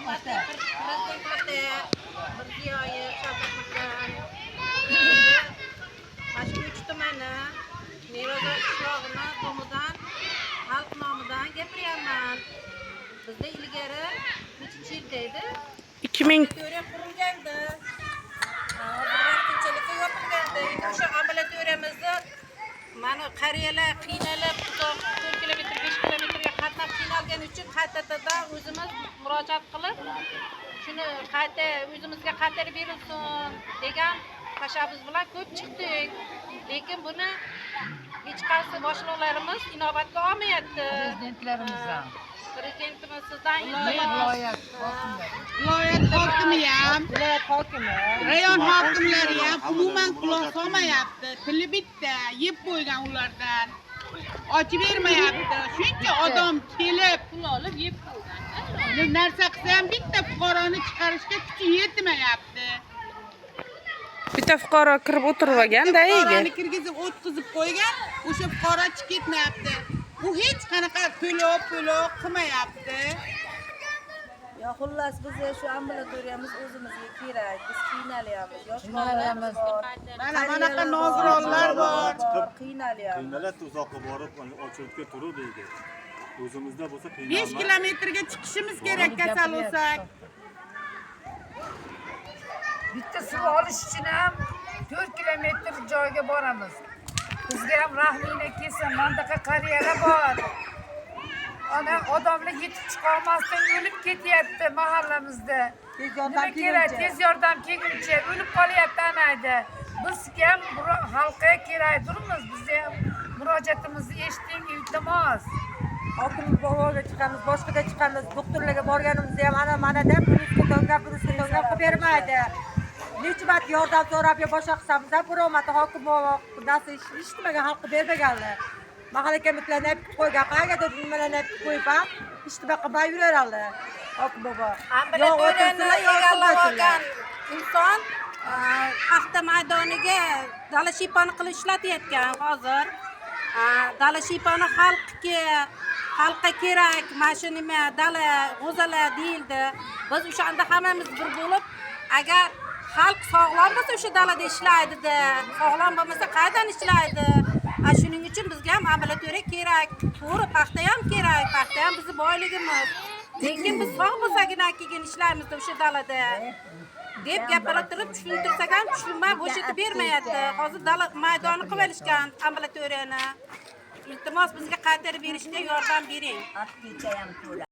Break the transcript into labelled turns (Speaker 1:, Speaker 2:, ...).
Speaker 1: Prezident Mirziyoyev, Shavkat Mirziyoyev Mash'uch tumani Merozor qishlog'ini domidan xalq nomidan gapiryapman. Bizda ilgari nechinchi yilda edi?
Speaker 2: 2000
Speaker 1: qurilgandi. Hozir vaqtinchalik yopilgandi. O'sha ambulatoriyamizni mana qariyalar qiynalib, 4 kilometr, 5 kilometrga qatnab qiynalgani uchun qaytadan o'zimiz murojaat qilib, shuni qayta o'zimizga qaytarib berilsin degan tashabbus bilan ko'p chiqdik. Lekin buni hech qaysi boshliqlarimiz inobatga olmayapti. Prezidentimiz sizdan
Speaker 3: Viloyat hokimi ham, rayon hokimlari ham umuman quloq solmayapti. Tili bitta, yeb qo'ygan ulardan. Ochib bermayapti. Shuncha odam kelib, pul olib yeb qo'ygan. Narsa qilsa ham bitta fuqaroni chiqarishga kuchi yetmayapti.
Speaker 2: bitta fuqaro kirib o'tirib olganda
Speaker 3: Fuqaroni kirgizib o'tkazib qo'ygan, o'sha fuqaro chiqib ketmayapti. U hech qanaqa to'lov qilmayapti.
Speaker 1: Ya xullas bizga shu ambulatoriyamiz o'zimizga kerak. Biz qiynalyapmiz. Yosh bolalarimiz bor.
Speaker 3: Mana bunaqa nogironlar bor.
Speaker 1: Qiynalyapmiz.
Speaker 4: Qiynaladi, uzoqqa borib ochilibga turib deydi. O'zimizda bo'lsa
Speaker 3: 5
Speaker 4: qiynalmaydi.
Speaker 3: kilometrga chiqishimiz kerak kasal bo'lsak.
Speaker 5: Bitta suv olish uchun ham 4 kilometr joyga boramiz. Bizga ham rahminglar kelsin, mandaqa qariyalar bor. Ana odamlar yetib chiqa olmasdan o'lib ketyapti mahallamizda. Nima kerak? Tez yordam kelguncha o'lib qolyapti anayda. Bizga ham xalqqa kerak turmiz. Bizga ham murojaatimizni eshiting, iltimos.
Speaker 1: Hokim bog'ga chiqamiz, boshqaga chiqamiz, doktorlarga borganimizda ham ana mana deb pulni qilib bermaydi. Necha marta yordam so'rab yo boshqa qilsamiz ham biromatda hokim narsa eshitmagan, xalqqa bermaganlar. Mahalla komitetlarni olib qo'ygan, qayergadir nimalarni olib qo'yib ham ishtima qilmay yuraveradi. Hokim bobo. Ambulatoriyani egallab olgan inson paxta maydoniga dala shiyponi qilib ishlatayotgan hozir. Dala shiyponi xalqqa kerak, mana shu nima dala g'o'zalar deyildi. Biz o'shanda hammamiz bir bo'lib, agar xalq sog'lom bo'lsa o'sha dalada ishlaydi-da, sog'lom bo'lmasa qayerdan ishlaydi? Shuning uchun bizga ham ambulatoriya kerak. To'g'ri, paxta ham kerak, paxta ham bizning boyligimiz. Lekin biz sog' bo'lsagina keyin ishlaymiz o'sha dalada. deb gapirib tushuntirsak ham tushunmay bo'shatib bermayapti. Hozir dala maydoni qilib olishgan ambulatoriyani. Iltimos bizga qaytarib berishga yordam bering.